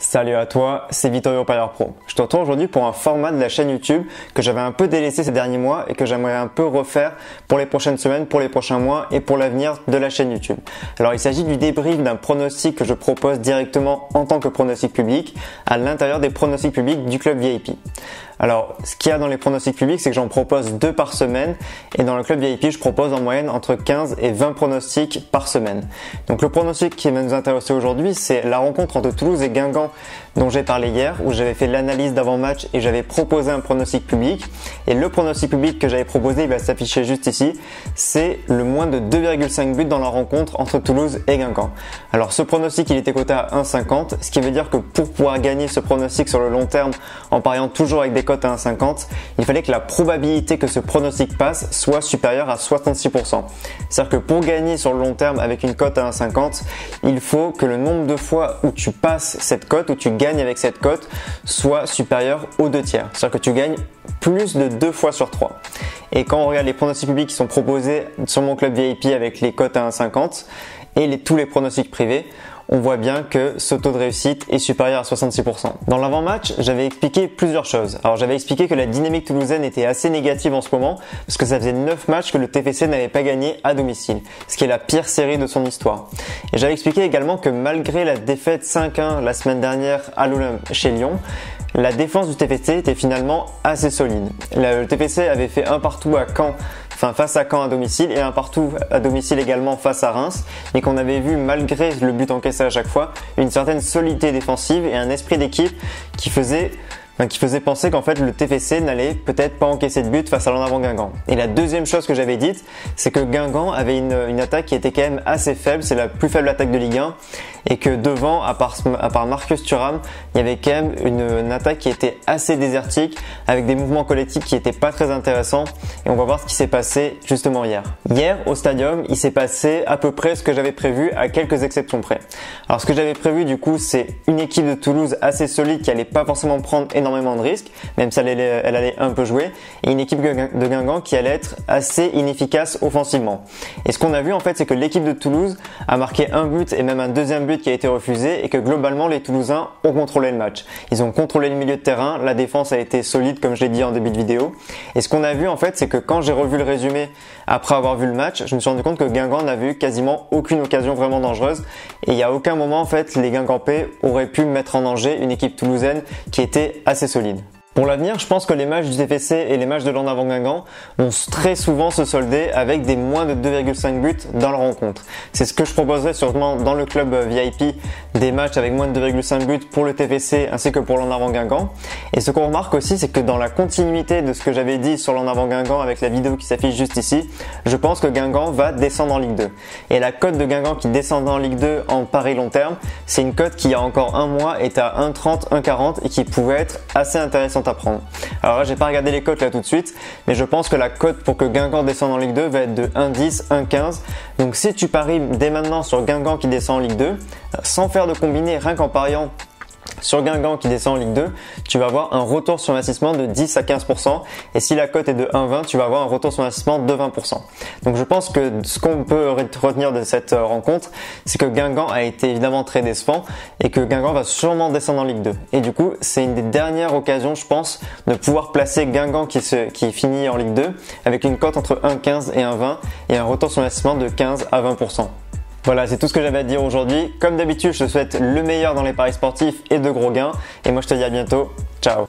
Salut à toi, c'est Vittorio Parieur Pro. Je te retrouve aujourd'hui pour un format de la chaîne YouTube que j'avais un peu délaissé ces derniers mois et que j'aimerais un peu refaire pour les prochaines semaines, pour les prochains mois et pour l'avenir de la chaîne YouTube. Alors il s'agit du débrief d'un pronostic que je propose directement en tant que pronostic public à l'intérieur des pronostics publics du club VIP. Alors, ce qu'il y a dans les pronostics publics, c'est que j'en propose 2 par semaine et dans le club VIP, je propose en moyenne entre 15 et 20 pronostics par semaine. Donc le pronostic qui va nous intéresser aujourd'hui, c'est la rencontre entre Toulouse et Guingamp dont j'ai parlé hier, où j'avais fait l'analyse d'avant-match et j'avais proposé un pronostic public. Et le pronostic public que j'avais proposé, il va s'afficher juste ici, c'est le moins de 2,5 buts dans la rencontre entre Toulouse et Guingamp. Alors ce pronostic, il était coté à 1,50, ce qui veut dire que pour pouvoir gagner ce pronostic sur le long terme, en pariant toujours avec des cotes à 1,50, il fallait que la probabilité que ce pronostic passe soit supérieure à 66%. C'est-à-dire que pour gagner sur le long terme avec une cote à 1,50, il faut que le nombre de fois où tu passes cette cote, où tu gagnes avec cette cote, soit supérieur aux 2 tiers. C'est-à-dire que tu gagnes plus de 2 fois sur 3. Et quand on regarde les pronostics publics qui sont proposés sur mon club VIP avec les cotes à 1,50 et tous les pronostics privés, on voit bien que ce taux de réussite est supérieur à 66%. Dans l'avant-match, j'avais expliqué plusieurs choses. Alors j'avais expliqué que la dynamique toulousaine était assez négative en ce moment, parce que ça faisait 9 matchs que le TFC n'avait pas gagné à domicile, ce qui est la pire série de son histoire. Et j'avais expliqué également que malgré la défaite 5-1 la semaine dernière à l'Olympique chez Lyon, la défense du TFC était finalement assez solide. Le TFC avait fait un partout à Caen, face à Caen à domicile et un partout à domicile également face à Reims, et qu'on avait vu malgré le but encaissé à chaque fois, une certaine solidité défensive et un esprit d'équipe qui faisait penser qu'en fait le TFC n'allait peut-être pas encaisser de but face à l'en avant Guingamp. Et la deuxième chose que j'avais dite, c'est que Guingamp avait une attaque qui était quand même assez faible, c'est la plus faible attaque de Ligue 1, et que devant, à part Marcus Thuram, il y avait quand même une attaque qui était assez désertique, avec des mouvements collectifs qui étaient pas très intéressants, et on va voir ce qui s'est passé justement hier. Hier, au Stadium, il s'est passé à peu près ce que j'avais prévu, à quelques exceptions près. Alors ce que j'avais prévu du coup, c'est une équipe de Toulouse assez solide qui allait pas forcément prendre énormément de risques, même si elle allait un peu jouer, et une équipe de Guingamp qui allait être assez inefficace offensivement. Et ce qu'on a vu en fait, c'est que l'équipe de Toulouse a marqué un but et même un deuxième but qui a été refusé, et que globalement les Toulousains ont contrôlé le match. Ils ont contrôlé le milieu de terrain, la défense a été solide comme je l'ai dit en début de vidéo. Et ce qu'on a vu en fait, c'est que quand j'ai revu le résumé après avoir vu le match, je me suis rendu compte que Guingamp n'a vu quasiment aucune occasion vraiment dangereuse, et il n'y a aucun moment en fait les Guingampais auraient pu mettre en danger une équipe toulousaine qui était assez solide. Pour l'avenir, je pense que les matchs du TFC et les matchs de l'en avant Guingamp vont très souvent se solder avec des moins de 2,5 buts dans la rencontre. C'est ce que je proposerai sûrement dans le club VIP, des matchs avec moins de 2,5 buts pour le TFC ainsi que pour l'en avant Guingamp. Et ce qu'on remarque aussi, c'est que dans la continuité de ce que j'avais dit sur l'en avant Guingamp avec la vidéo qui s'affiche juste ici, je pense que Guingamp va descendre en Ligue 2. Et la cote de Guingamp qui descend en Ligue 2 en pari long terme, c'est une cote qui il y a encore un mois est à 1,30, 1,40 et qui pouvait être assez intéressante à prendre. Alors là, j'ai pas regardé les cotes là tout de suite, mais je pense que la cote pour que Guingamp descende en Ligue 2 va être de 1,10, 1,15. Donc si tu paries dès maintenant sur Guingamp qui descend en Ligue 2, sans faire de combiné, rien qu'en pariant sur Guingamp qui descend en Ligue 2, tu vas avoir un retour sur investissement de 10 à 15%, et si la cote est de 1,20, tu vas avoir un retour sur investissement de 20%. Donc je pense que ce qu'on peut retenir de cette rencontre, c'est que Guingamp a été évidemment très décevant et que Guingamp va sûrement descendre en Ligue 2. Et du coup, c'est une des dernières occasions, je pense, de pouvoir placer Guingamp qui finit en Ligue 2 avec une cote entre 1,15 et 1,20 et un retour sur investissement de 15 à 20%. Voilà, c'est tout ce que j'avais à te dire aujourd'hui. Comme d'habitude, je te souhaite le meilleur dans les paris sportifs et de gros gains. Et moi, je te dis à bientôt. Ciao!